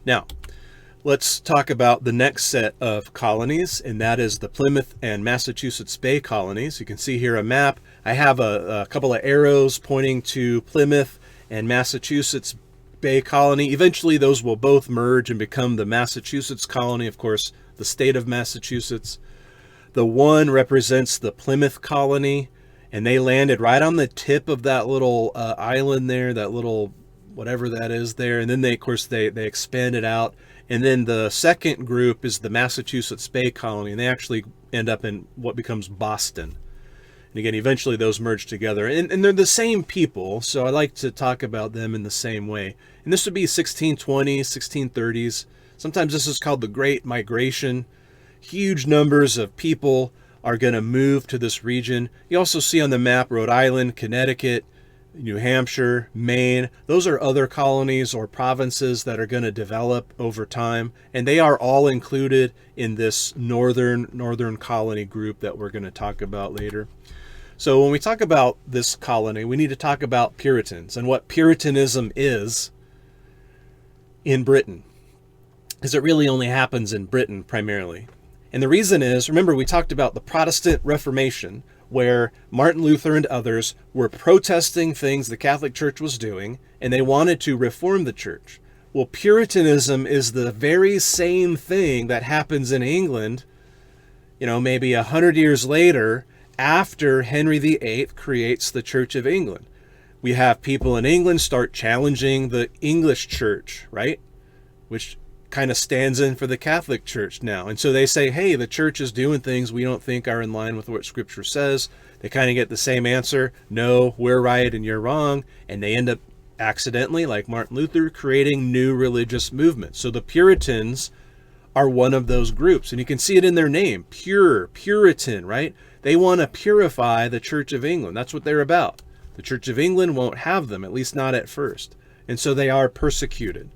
Now, let's talk about the next set of colonies, and that is the Plymouth and Massachusetts Bay colonies. You can see here a map. I have a couple of arrows pointing to Plymouth and Massachusetts Bay colony. Eventually, those will both merge and become the Massachusetts colony, of course, the state of Massachusetts. The one represents the Plymouth colony, and they landed right on the tip of that little island there, that little whatever that is there. And then they, of course, they expanded out. And then the second group is the Massachusetts Bay colony, and they actually end up in what becomes Boston. And again, eventually those merge together. And they're the same people, so I like to talk about them in the same way. And this would be 1620s, 1630s. Sometimes this is called the Great Migration. Huge numbers of people are going to move to this region. You also see on the map Rhode Island, Connecticut, New Hampshire, Maine. Those are other colonies or provinces that are going to develop over time, and they are all included in this northern colony group that we're going to talk about later. So when we talk about this colony, we need to talk about Puritans and what Puritanism is in Britain, because it really only happens in Britain primarily. And the reason is, remember, we talked about the Protestant Reformation, where Martin Luther and others were protesting things the Catholic Church was doing, and they wanted to reform the church. Well, Puritanism is the very same thing that happens in England, maybe 100 years later, after Henry VIII creates the Church of England. We have people in England start challenging the English church, right? Which kind of stands in for the Catholic Church now. And so they say, hey, the church is doing things we don't think are in line with what Scripture says. They kind of get the same answer. No, we're right and you're wrong. And they end up accidentally, like Martin Luther, creating new religious movements. So the Puritans are one of those groups. And you can see it in their name, Puritan, right? They want to purify the Church of England. That's what they're about. The Church of England won't have them, at least not at first. And so they are persecuted.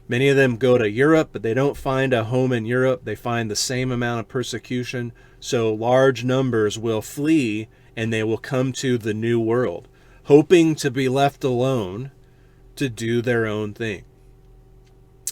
Many of them go to Europe, but they don't find a home in Europe. They find the same amount of persecution. So large numbers will flee, and they will come to the New World, hoping to be left alone to do their own thing.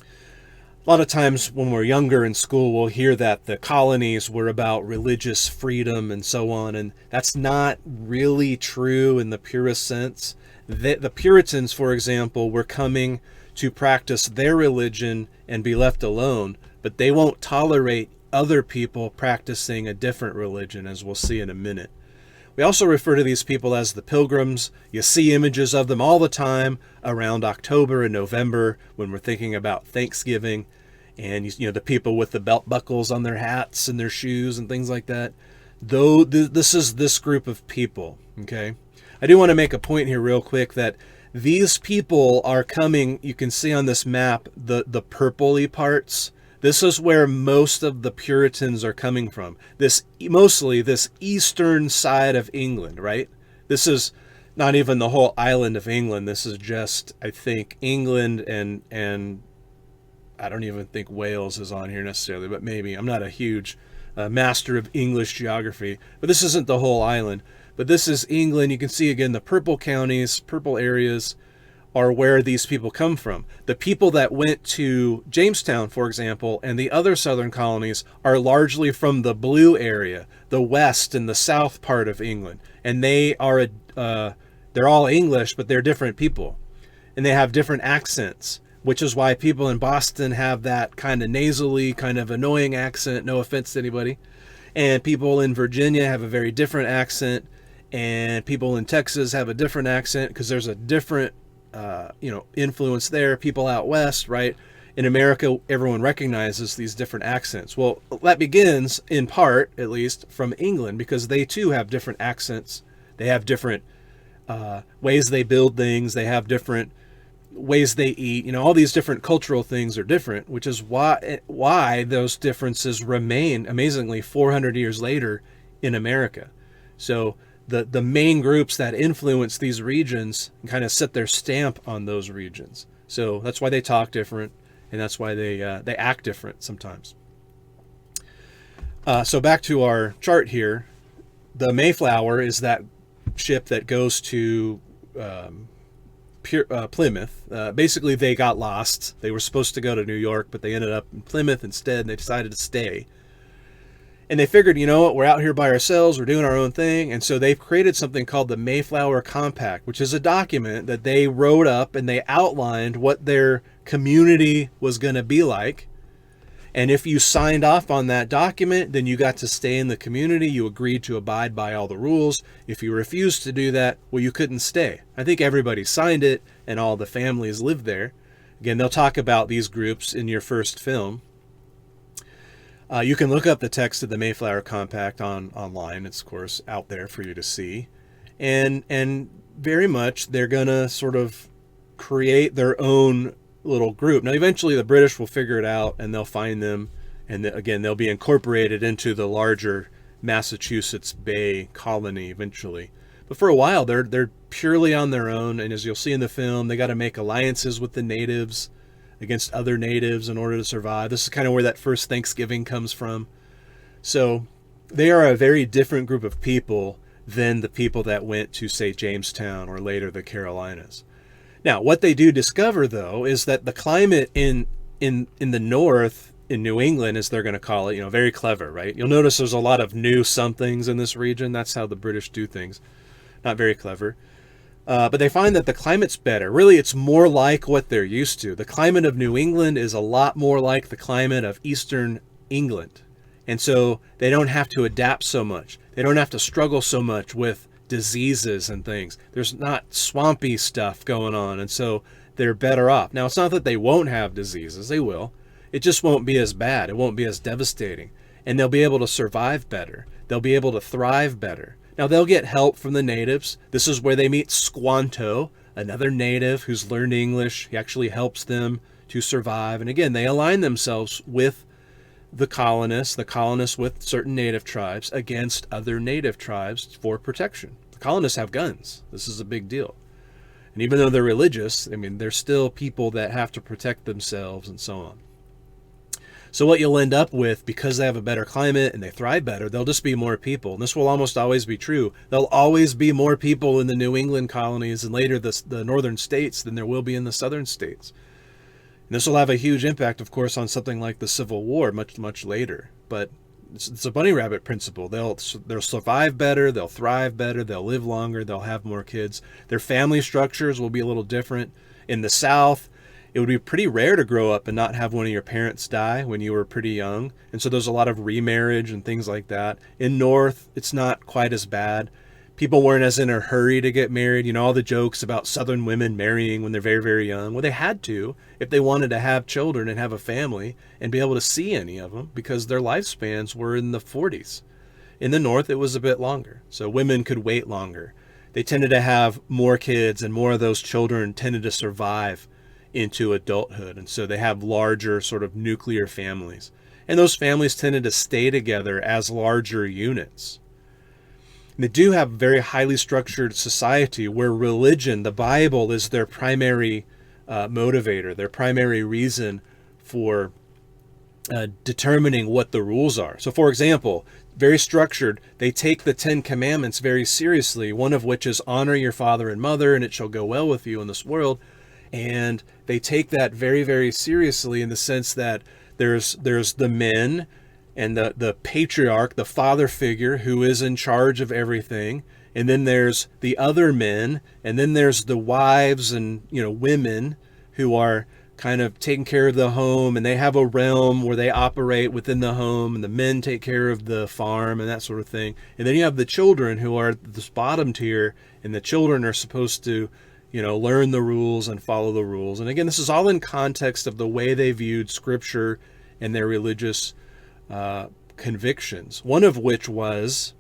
A lot of times when we're younger in school, we'll hear that the colonies were about religious freedom and so on, and that's not really true in the purest sense. The Puritans, for example, were coming to practice their religion and be left alone, but they won't tolerate other people practicing a different religion, as we'll see in a minute. We also refer to these people as the Pilgrims. You see images of them all the time around October and November when we're thinking about Thanksgiving, and the people with the belt buckles on their hats and their shoes and things like that. Though this is this group of people, okay? I do want to make a point here real quick that these people are coming, you can see on this map, the purpley parts. This is where most of the Puritans are coming from. Mostly this eastern side of England, right? This is not even the whole island of England. This is just, I think, England and I don't even think Wales is on here necessarily, but maybe. I'm not a huge master of English geography, but this isn't the whole island. But this is England. You can see again the purple counties, purple areas are where these people come from. The people that went to Jamestown, for example, and the other southern colonies are largely from the blue area, the west and the south part of England. And they're all English, but they're different people. And they have different accents, which is why people in Boston have that kind of nasally, kind of annoying accent, no offense to anybody. And people in Virginia have a very different accent. And people in Texas have a different accent because there's a different, influence there. People out west, right? In America, everyone recognizes these different accents. Well, that begins, in part, at least, from England because they too have different accents. They have different ways they build things. They have different ways they eat. All these different cultural things are different, which is why those differences remain, amazingly, 400 years later in America. So the main groups that influence these regions kind of set their stamp on those regions. So that's why they talk different, and that's why they act different sometimes. So back to our chart here. The Mayflower is that ship that goes to Plymouth. Basically, they got lost. They were supposed to go to New York, but they ended up in Plymouth instead, and they decided to stay. And they figured, you know what, we're out here by ourselves, we're doing our own thing. And so they've created something called the Mayflower Compact, which is a document that they wrote up, and they outlined what their community was going to be like. And if you signed off on that document, then you got to stay in the community. You agreed to abide by all the rules. If you refused to do that, well, you couldn't stay. I think everybody signed it, and all the families lived there. Again, they'll talk about these groups in your first film. You can look up the text of the Mayflower Compact online. It's, of course, out there for you to see. And very much they're going to sort of create their own little group. Now, eventually the British will figure it out, and they'll find them. And again, they'll be incorporated into the larger Massachusetts Bay colony eventually. But for a while, they're purely on their own. And as you'll see in the film, they got to make alliances with the natives against other natives in order to survive. This is kind of where that first Thanksgiving comes from. So they are a very different group of people than the people that went to, say, Jamestown or later the Carolinas. Now, what they do discover, though, is that the climate in the north, in New England, as they're going to call it, very clever, right? You'll notice there's a lot of new somethings in this region. That's how the British do things. Not very clever. But they find that the climate's better. Really, it's more like what they're used to. The climate of New England is a lot more like the climate of Eastern England. And so they don't have to adapt so much. They don't have to struggle so much with diseases and things. There's not swampy stuff going on. And so they're better off. Now, it's not that they won't have diseases. They will. It just won't be as bad. It won't be as devastating. And they'll be able to survive better. They'll be able to thrive better. Now, they'll get help from the natives. This is where they meet Squanto, another native who's learned English. He actually helps them to survive. And again, they align themselves with the colonists with certain native tribes against other native tribes for protection. The colonists have guns. This is a big deal. And even though they're religious, they're still people that have to protect themselves and so on. So what you'll end up with, because they have a better climate and they thrive better, there'll just be more people. And this will almost always be true. There'll always be more people in the New England colonies and later the northern states than there will be in the southern states. And this will have a huge impact, of course, on something like the Civil War much, much later. But it's a bunny rabbit principle. They'll survive better, they'll thrive better, they'll live longer, they'll have more kids. Their family structures will be a little different. In the South, it would be pretty rare to grow up and not have one of your parents die when you were pretty young. And so there's a lot of remarriage and things like that. In North, it's not quite as bad. People weren't as in a hurry to get married. All the jokes about Southern women marrying when they're very, very young. Well, they had to if they wanted to have children and have a family and be able to see any of them because their lifespans were in the 40s. In the North, it was a bit longer. So women could wait longer. They tended to have more kids, and more of those children tended to survive into adulthood. And so they have larger sort of nuclear families. And those families tended to stay together as larger units. And they do have a very highly structured society where religion, the Bible, is their primary motivator, their primary reason for determining what the rules are. So, for example, very structured, they take the 10 Commandments very seriously, one of which is honor your father and mother, and it shall go well with you in this world. And they take that very, very seriously in the sense that there's the men and the patriarch, the father figure who is in charge of everything. And then there's the other men, and then there's the wives and women who are kind of taking care of the home, and they have a realm where they operate within the home, and the men take care of the farm and that sort of thing. And then you have the children who are this bottom tier, and the children are supposed to learn the rules and follow the rules. And again, this is all in context of the way they viewed Scripture and their religious convictions. One of which was,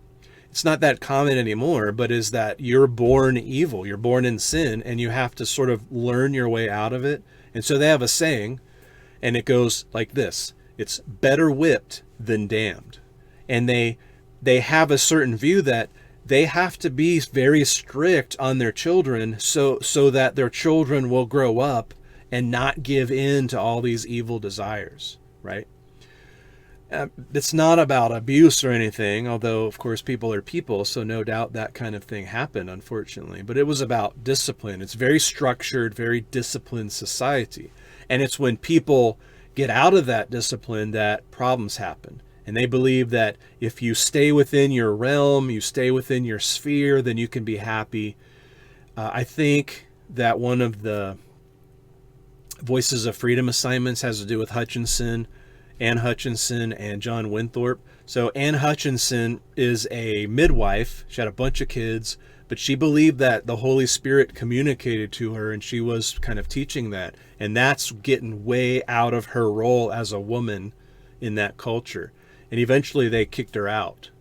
it's not that common anymore, but is that you're born evil, you're born in sin, and you have to sort of learn your way out of it. And so they have a saying, and it goes like this: it's better whipped than damned. And they have a certain view that they have to be very strict on their children so that their children will grow up and not give in to all these evil desires, right? It's not about abuse or anything, although, of course, people are people, so no doubt that kind of thing happened, unfortunately. But it was about discipline. It's very structured, very disciplined society. And it's when people get out of that discipline that problems happen. And they believe that if you stay within your realm, you stay within your sphere, then you can be happy. I think that one of the Voices of Freedom assignments has to do with Anne Hutchinson and John Winthrop. So Anne Hutchinson is a midwife. She had a bunch of kids, but she believed that the Holy Spirit communicated to her, and she was kind of teaching that. And that's getting way out of her role as a woman in that culture. And eventually they kicked her out.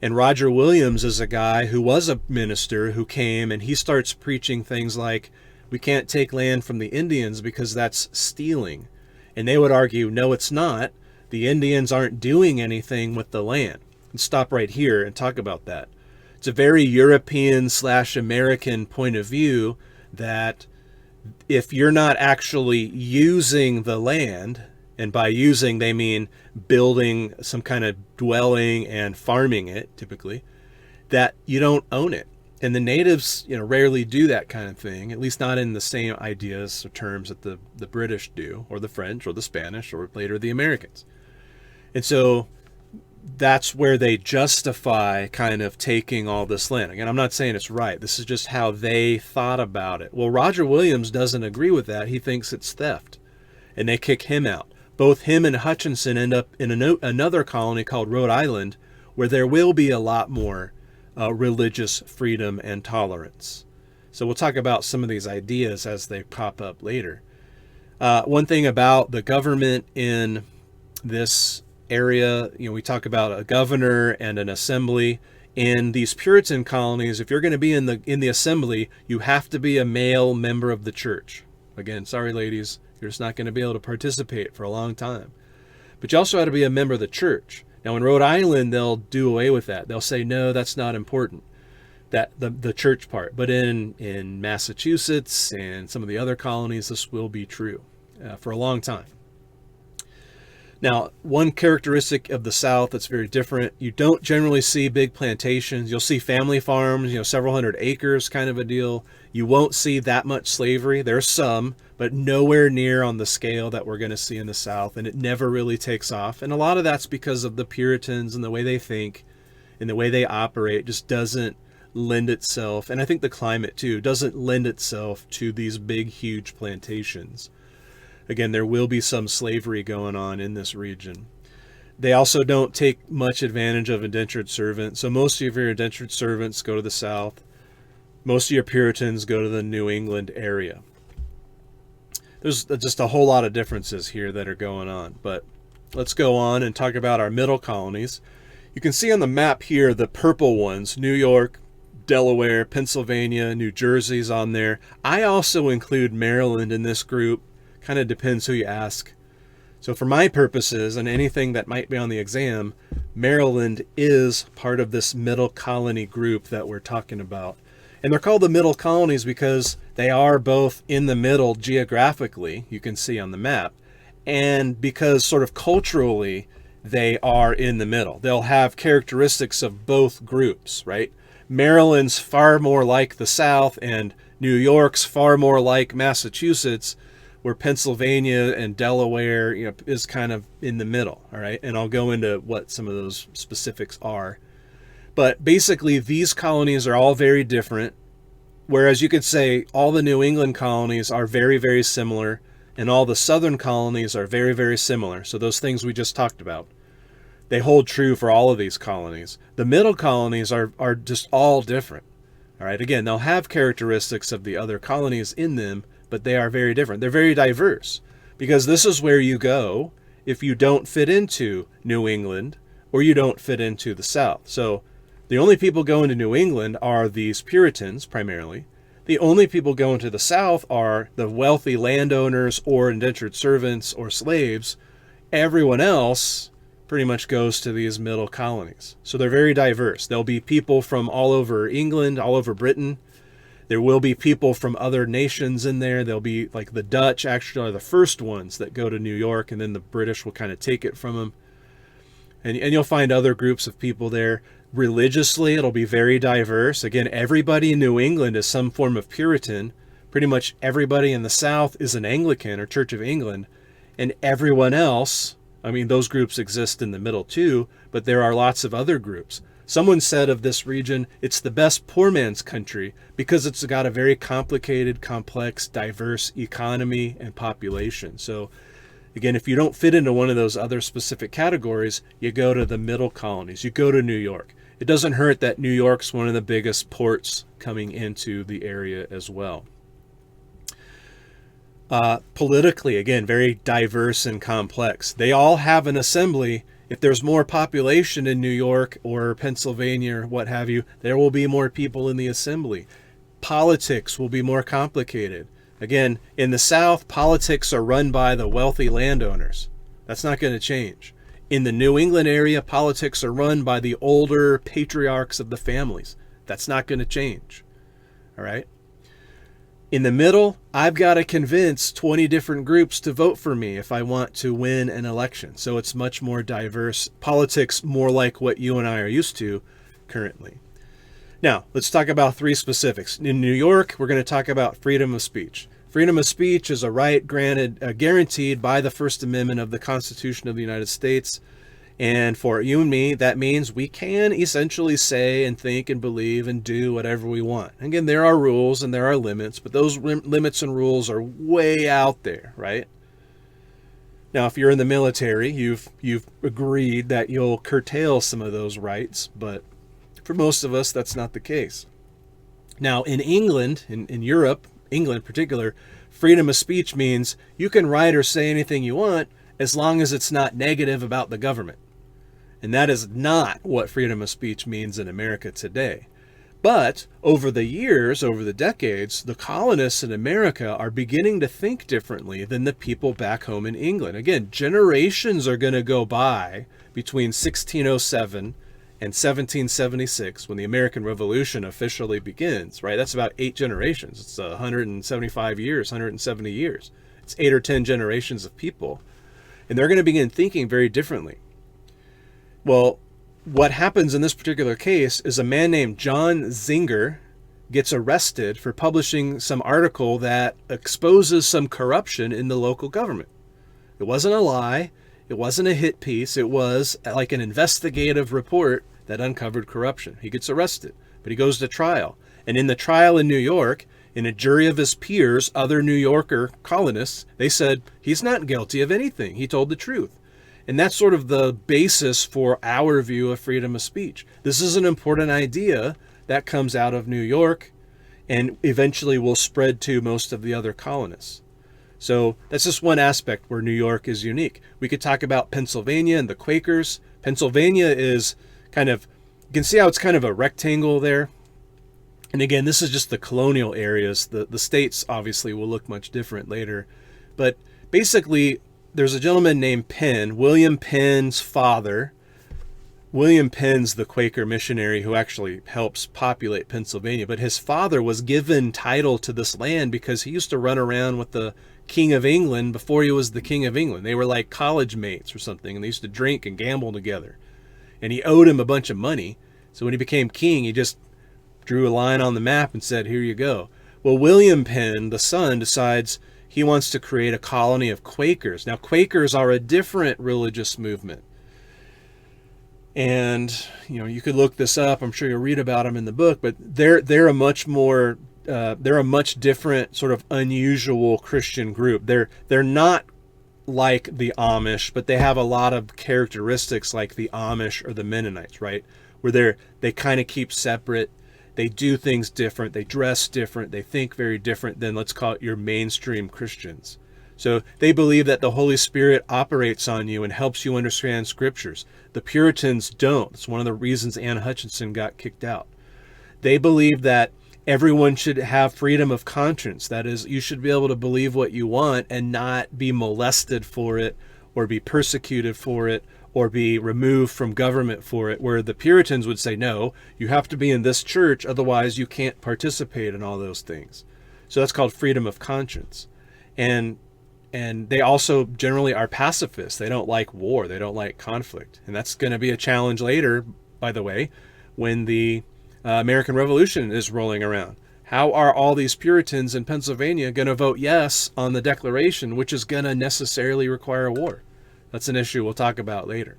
And Roger Williams is a guy who was a minister who came, and he starts preaching things like, we can't take land from the Indians because that's stealing. And they would argue, no, it's not. The Indians aren't doing anything with the land. And stop right here and talk about that. It's a very European/American point of view that if you're not actually using the land, and by using they mean building some kind of dwelling and farming it, typically, that you don't own it. And the natives, rarely do that kind of thing, at least not in the same ideas or terms that the British do, or the French, or the Spanish, or later the Americans. And so that's where they justify kind of taking all this land. Again, I'm not saying it's right. This is just how they thought about it. Well, Roger Williams doesn't agree with that. He thinks it's theft, and they kick him out. Both him and Hutchinson end up in another colony called Rhode Island, where there will be a lot more religious freedom and tolerance. So we'll talk about some of these ideas as they pop up later. One thing about the government in this area, we talk about a governor and an assembly. In these Puritan colonies, if you're going to be in the assembly, you have to be a male member of the church. Again, sorry ladies, you're just not going to be able to participate for a long time. But you also have to be a member of the church. Now, in Rhode Island, they'll do away with that. They'll say, no, that's not important, that the church part. But in Massachusetts and some of the other colonies, this will be true for a long time. Now, one characteristic of the South that's very different, you don't generally see big plantations. You'll see family farms, several hundred acres kind of a deal. You won't see that much slavery. There's some, but nowhere near on the scale that we're going to see in the South, and it never really takes off. And a lot of that's because of the Puritans and the way they think and the way they operate just doesn't lend itself, and I think the climate too, doesn't lend itself to these big, huge plantations. Again, there will be some slavery going on in this region. They also don't take much advantage of indentured servants. So most of your indentured servants go to the South. Most of your Puritans go to the New England area. There's just a whole lot of differences here that are going on. But let's go on and talk about our middle colonies. You can see on the map here the purple ones, New York, Delaware, Pennsylvania, New Jersey's on there. I also include Maryland in this group. Kind of depends who you ask. So for my purposes and anything that might be on the exam, Maryland is part of this middle colony group that we're talking about. And they're called the middle colonies because they are both in the middle geographically, you can see on the map, and because sort of culturally they are in the middle. They'll have characteristics of both groups, right? Maryland's far more like the South, and New York's far more like Massachusetts, where Pennsylvania and Delaware, is kind of in the middle, all right? And I'll go into what some of those specifics are. But basically, these colonies are all very different, whereas you could say all the New England colonies are very, very similar, and all the southern colonies are very, very similar. So those things we just talked about, they hold true for all of these colonies. The middle colonies are just all different, all right? Again, they'll have characteristics of the other colonies in them, but they are very different. They're very diverse, because this is where you go if you don't fit into New England or you don't fit into the South. So the only people going to New England are these Puritans primarily. The only people going to the South are the wealthy landowners or indentured servants or slaves. Everyone else pretty much goes to these middle colonies. So they're very diverse. There'll be people from all over England, all over Britain. There will be people from other nations in there. There'll be, like, the Dutch actually are the first ones that go to New York, and then the British will kind of take it from them. And you'll find other groups of people there. Religiously, it'll be very diverse. Again, everybody in New England is some form of Puritan. Pretty much everybody in the South is an Anglican or Church of England. And everyone else, I mean, those groups exist in the middle too, but there are lots of other groups. Someone said of this region, it's the best poor man's country because it's got a very complicated, complex, diverse economy and population. So again, if you don't fit into one of those other specific categories, you go to the middle colonies, you go to New York. It doesn't hurt that New York's one of the biggest ports coming into the area as well. Politically, again, very diverse and complex. They all have an assembly. If there's more population in New York or Pennsylvania or what have you, there will be more people in the assembly. Politics will be more complicated. Again, in the South, politics are run by the wealthy landowners. That's not going to change. In the New England area, politics are run by the older patriarchs of the families. That's not going to change. All right? In the middle, I've got to convince 20 different groups to vote for me if I want to win an election. So it's much more diverse. Politics more like what you and I are used to currently. Now, let's talk about three specifics. In New York, we're going to talk about freedom of speech. Freedom of speech is a right guaranteed by the First Amendment of the Constitution of the United States. And for you and me, that means we can essentially say and think and believe and do whatever we want. Again, there are rules and there are limits, but those limits and rules are way out there, right? Now, if you're in the military, you've agreed that you'll curtail some of those rights, but for most of us, that's not the case. Now, in England, in Europe, England in particular, freedom of speech means you can write or say anything you want as long as it's not negative about the government. And that is not what freedom of speech means in America today. But over the years, over the decades, the colonists in America are beginning to think differently than the people back home in England. Again, generations are going to go by between 1607 and 1776 when the American Revolution officially begins, right? That's about 8 generations. It's 175 years, 170 years. It's 8 or 10 generations of people. And they're going to begin thinking very differently. Well, what happens in this particular case is a man named John Zinger gets arrested for publishing some article that exposes some corruption in the local government. It wasn't a lie. It wasn't a hit piece. It was like an investigative report that uncovered corruption. He gets arrested, but he goes to trial. And in the trial in New York, in a jury of his peers, other New Yorker colonists, they said, he's not guilty of anything. He told the truth. And that's sort of the basis for our view of freedom of speech. This is an important idea that comes out of New York and eventually will spread to most of the other colonists. So that's just one aspect where New York is unique. We could talk about Pennsylvania and the Quakers. Pennsylvania is kind of, you can see how it's kind of a rectangle there. And again, this is just the colonial areas. The states obviously will look much different later. But basically, there's a gentleman named Penn, William Penn's father. William Penn's the Quaker missionary who actually helps populate Pennsylvania. But his father was given title to this land because he used to run around with the King of England before he was the King of England. They were like college mates or something, and they used to drink and gamble together. And he owed him a bunch of money. So when he became king, he just drew a line on the map and said, here you go. Well, William Penn, the son, decides he wants to create a colony of Quakers. Now, Quakers are a different religious movement. And, you could look this up. I'm sure you'll read about them in the book, but they're a much different sort of unusual Christian group. They're not like the Amish, but they have a lot of characteristics like the Amish or the Mennonites, right? Where they kind of keep separate. They do things different. They dress different. They think very different than, let's call it, your mainstream Christians. So they believe that the Holy Spirit operates on you and helps you understand scriptures. The Puritans don't. It's one of the reasons Anne Hutchinson got kicked out. They believe that everyone should have freedom of conscience. That is, you should be able to believe what you want and not be molested for it or be persecuted for it or be removed from government for it, where the Puritans would say, no, you have to be in this church, otherwise you can't participate in all those things. So that's called freedom of conscience. And And they also generally are pacifists. They don't like war. They don't like conflict. And that's going to be a challenge later, by the way, when the American Revolution is rolling around. How are all these Puritans in Pennsylvania going to vote yes on the Declaration, which is going to necessarily require war? That's an issue we'll talk about later,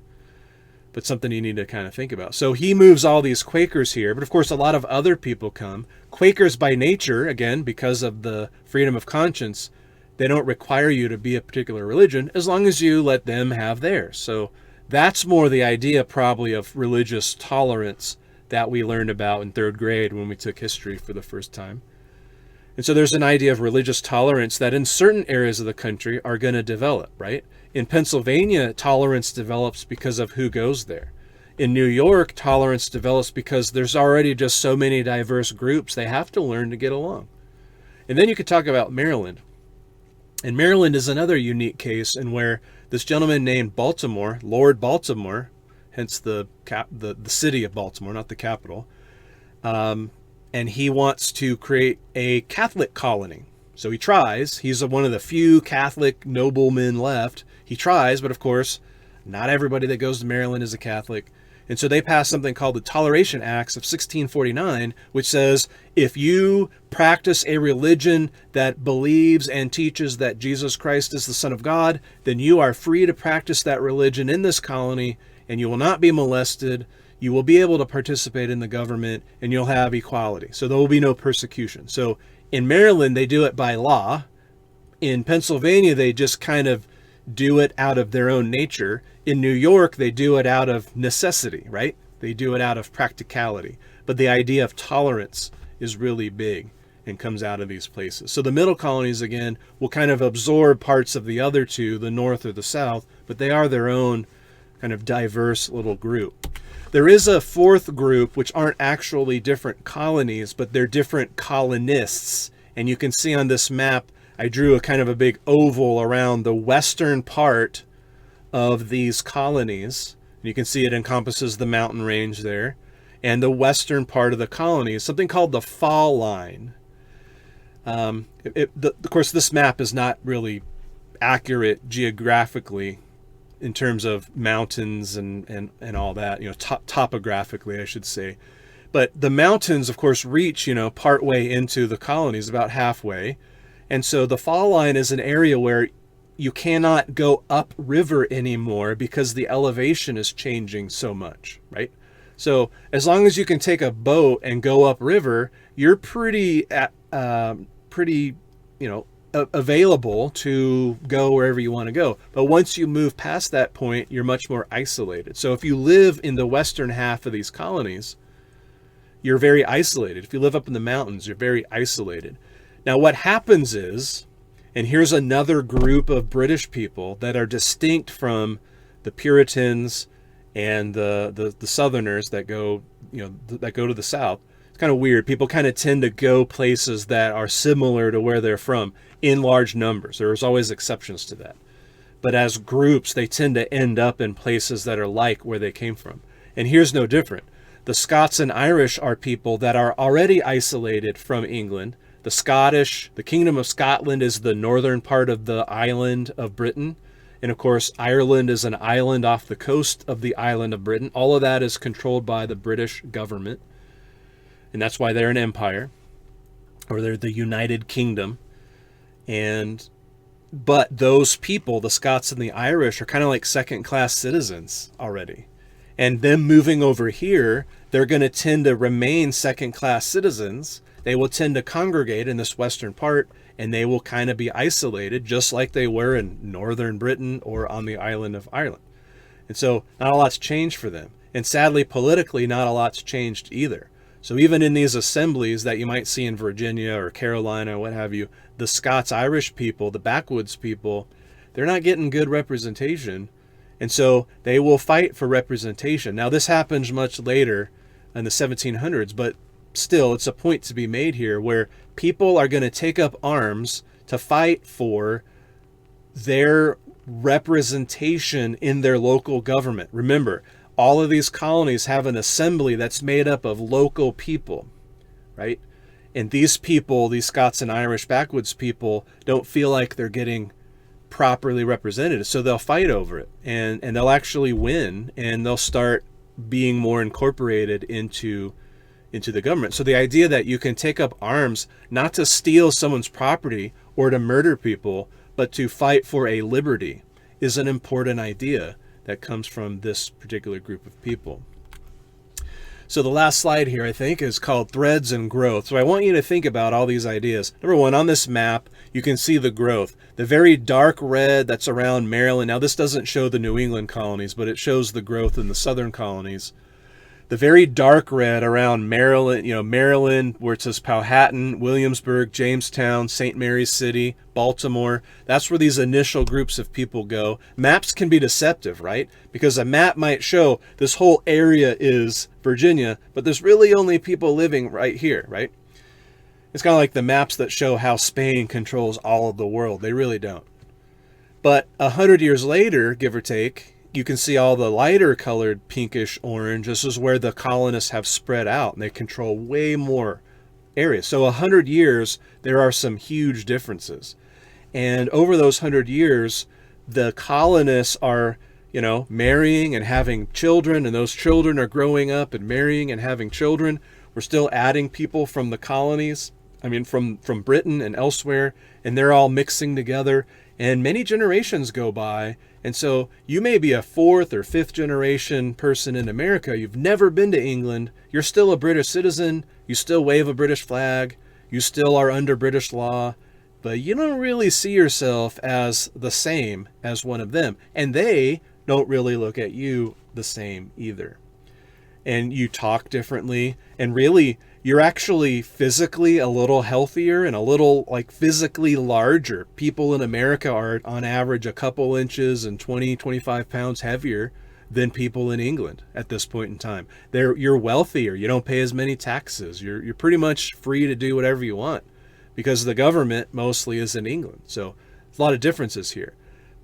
but something you need to kind of think about. So he moves all these Quakers here, but of course a lot of other people come. Quakers by nature, again, because of the freedom of conscience, they don't require you to be a particular religion as long as you let them have theirs. So that's more the idea probably of religious tolerance that we learned about in third grade when we took history for the first time. And so there's an idea of religious tolerance that in certain areas of the country are going to develop, right? In Pennsylvania, tolerance develops because of who goes there. In New York, tolerance develops because there's already just so many diverse groups. They have to learn to get along. And then you could talk about Maryland. And Maryland is another unique case in where this gentleman named Baltimore, Lord Baltimore, hence the city of Baltimore, not the capital, and he wants to create a Catholic colony. So he tries. He's one of the few Catholic noblemen left. He tries, but of course, not everybody that goes to Maryland is a Catholic. And so they passed something called the Toleration Acts of 1649, which says if you practice a religion that believes and teaches that Jesus Christ is the Son of God, then you are free to practice that religion in this colony, and you will not be molested. You will be able to participate in the government, and you'll have equality. So there will be no persecution. So in Maryland, they do it by law. In Pennsylvania, they just kind of do it out of their own nature. In New York, they do it out of necessity, right? They do it out of practicality. But the idea of tolerance is really big and comes out of these places. So the middle colonies, again, will kind of absorb parts of the other two, the North or the South, but they are their own kind of diverse little group. There is a fourth group, which aren't actually different colonies, but they're different colonists. And you can see on this map, I drew a kind of a big oval around the western part of these colonies. You can see it encompasses the mountain range there. And the western part of the colony is something called the fall line. Of course, this map is not really accurate geographically in terms of mountains and all that, topographically, I should say. But the mountains, of course, reach, partway into the colonies, about halfway. And so the fall line is an area where you cannot go upriver anymore because the elevation is changing so much, right? So as long as you can take a boat and go upriver, you're pretty available to go wherever you want to go. But once you move past that point, you're much more isolated. So if you live in the western half of these colonies, you're very isolated. If you live up in the mountains, you're very isolated. Now what happens is, and here's another group of British people that are distinct from the Puritans and the Southerners that go to the South. It's kind of weird. People kind of tend to go places that are similar to where they're from in large numbers. There's always exceptions to that. But as groups, they tend to end up in places that are like where they came from. And here's no different. The Scots and Irish are people that are already isolated from England. The Scottish, the Kingdom of Scotland is the northern part of the island of Britain. And of course, Ireland is an island off the coast of the island of Britain. All of that is controlled by the British government. And that's why they're an empire, or they're the United Kingdom. But those people, the Scots and the Irish, are kind of like second-class citizens already. And them moving over here, they're going to tend to remain second-class citizens. They will tend to congregate in this western part, and they will kind of be isolated, just like they were in northern Britain or on the island of Ireland. And so not a lot's changed for them. And sadly, politically, not a lot's changed either. So even in these assemblies that you might see in Virginia or Carolina, what have you, the Scots-Irish people, the backwoods people, they're not getting good representation. And so they will fight for representation. Now, this happens much later in the 1700s, but still, it's a point to be made here where people are going to take up arms to fight for their representation in their local government. Remember, all of these colonies have an assembly that's made up of local people, right? And these people, these Scots and Irish backwoods people, don't feel like they're getting properly represented. So they'll fight over it, and they'll actually win, and they'll start being more incorporated into the government. So the idea that you can take up arms not to steal someone's property or to murder people, but to fight for a liberty is an important idea that comes from this particular group of people. So the last slide here, I think, is called Threads and Growth. So I want you to think about all these ideas. Number one, on this map, you can see the growth. The very dark red that's around Maryland. Now, this doesn't show the New England colonies, but it shows the growth in the southern colonies. The very dark red around Maryland, Maryland, where it says Powhatan, Williamsburg, Jamestown, St. Mary's City, Baltimore. That's where these initial groups of people go. Maps can be deceptive, right? Because a map might show this whole area is Virginia, but there's really only people living right here, right? It's kind of like the maps that show how Spain controls all of the world. They really don't. But 100 years later, give or take, you can see all the lighter colored pinkish orange. This is where the colonists have spread out, and they control way more areas. So 100 years, there are some huge differences. And over those 100 years, the colonists are, marrying and having children, and those children are growing up and marrying and having children. We're still adding people from the colonies, from Britain and elsewhere, and they're all mixing together. And many generations go by. And so you may be a fourth or fifth generation person in America. You've never been to England. You're still a British citizen. You still wave a British flag. You still are under British law. But you don't really see yourself as the same as one of them. And they don't really look at you the same either. And you talk differently. And really, you're actually physically a little healthier and a little physically larger. People in America are on average a couple inches and 20, 25 pounds heavier than people in England at this point in time. You're wealthier. You don't pay as many taxes. You're pretty much free to do whatever you want because the government mostly is in England. So there's a lot of differences here.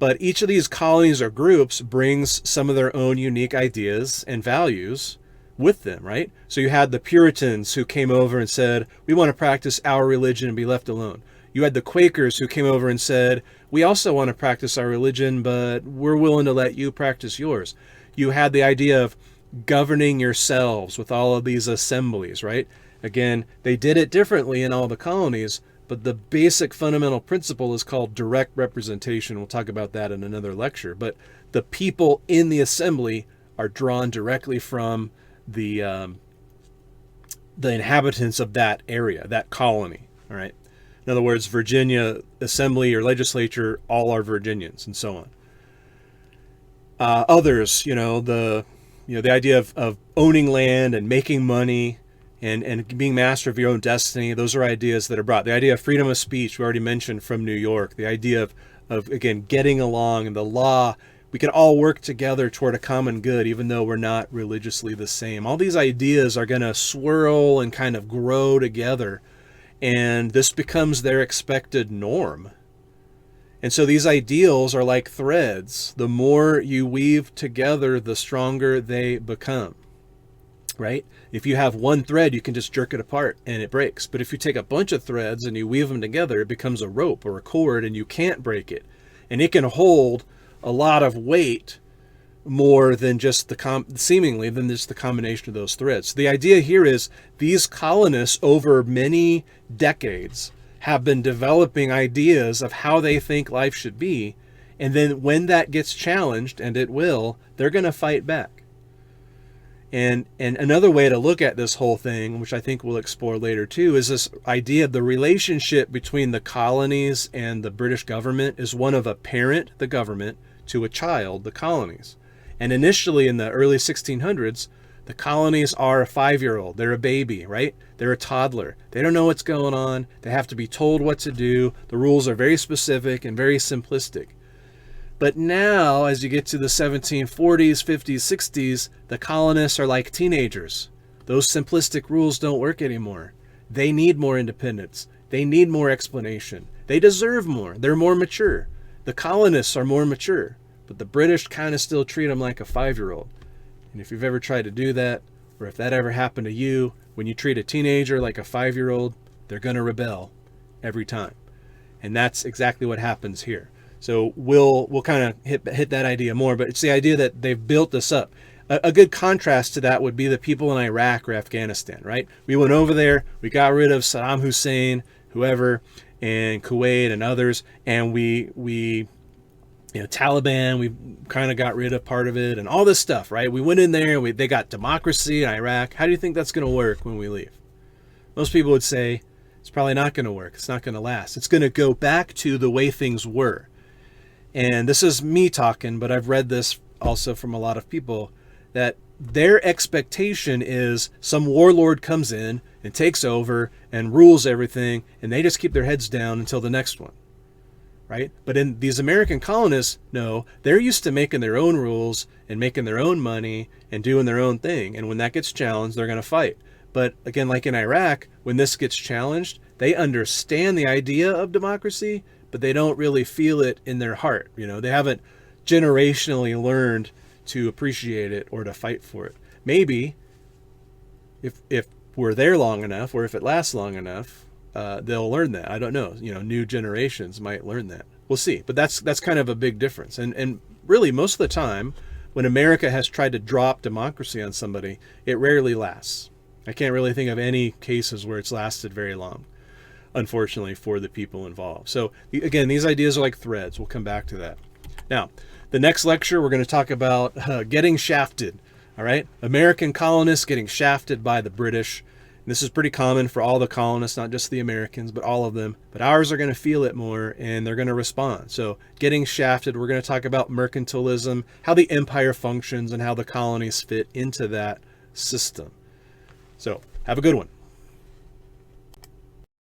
But each of these colonies or groups brings some of their own unique ideas and values with them, right? So you had the Puritans who came over and said, we want to practice our religion and be left alone. You had the Quakers who came over and said, we also want to practice our religion, but we're willing to let you practice yours. You had the idea of governing yourselves with all of these assemblies, right? Again, they did it differently in all the colonies, but the basic fundamental principle is called direct representation. We'll talk about that in another lecture. But the people in the assembly are drawn directly from the inhabitants of that area, that colony, all right? In other words, Virginia assembly or legislature, all are Virginians, and so on. Others, the idea of owning land and making money and being master of your own destiny, those are ideas that are brought. The idea of freedom of speech, we already mentioned from New York. The idea of again, getting along and the law. We can all work together toward a common good, even though we're not religiously the same. All these ideas are going to swirl and kind of grow together, and this becomes their expected norm. And so these ideals are like threads. The more you weave together, the stronger they become, right? If you have one thread, you can just jerk it apart and it breaks. But if you take a bunch of threads and you weave them together, it becomes a rope or a cord, and you can't break it. And it can hold a lot of weight more than just seemingly than just the combination of those threads. So the idea here is these colonists over many decades have been developing ideas of how they think life should be. And then when that gets challenged, and it will, they're going to fight back. And another way to look at this whole thing, which I think we'll explore later too, is this idea of the relationship between the colonies and the British government is one of a parent, the government, to a child, the colonies. And initially in the early 1600s, the colonies are a 5-year-old. They're a baby, right? They're a toddler. They don't know what's going on. They have to be told what to do. The rules are very specific and very simplistic. But now, as you get to the 1740s, 50s, 60s, the colonists are like teenagers. Those simplistic rules don't work anymore. They need more independence. They need more explanation. They deserve more. They're more mature. The colonists are more mature, but the British kind of still treat them like a 5-year-old. And if you've ever tried to do that, or if that ever happened to you, when you treat a teenager like a 5-year-old, they're going to rebel every time. And that's exactly what happens here. So we'll kind of hit that idea more, but it's the idea that they've built this up. A good contrast to that would be the people in Iraq or Afghanistan, right? We went over there, we got rid of Saddam Hussein, whoever, and Kuwait and others, and we Taliban, we kind of got rid of part of it and all this stuff, right? We went in there and they got democracy in Iraq. How do you think that's going to work when we leave? Most people would say it's probably not going to work. It's not going to last. It's going to go back to the way things were. And this is me talking, but I've read this also from a lot of people, that their expectation is some warlord comes in and takes over and rules everything, and they just keep their heads down until the next one. Right? But in these American colonists, no, they're used to making their own rules and making their own money and doing their own thing. And when that gets challenged, they're going to fight. But again, like in Iraq, when this gets challenged, they understand the idea of democracy, but they don't really feel it in their heart. They haven't generationally learned to appreciate it or to fight for it. Maybe if we're there long enough, or if it lasts long enough, they'll learn that. I don't know. New generations might learn that. We'll see. But that's kind of a big difference. And really, most of the time, when America has tried to drop democracy on somebody, it rarely lasts. I can't really think of any cases where it's lasted very long, unfortunately, for the people involved. So again, these ideas are like threads. We'll come back to that. Now, the next lecture, we're going to talk about getting shafted. All right? American colonists getting shafted by the British. This is pretty common for all the colonists, not just the Americans, but all of them. But ours are going to feel it more, and they're going to respond. So getting shafted, we're going to talk about mercantilism, how the empire functions, and how the colonies fit into that system. So have a good one.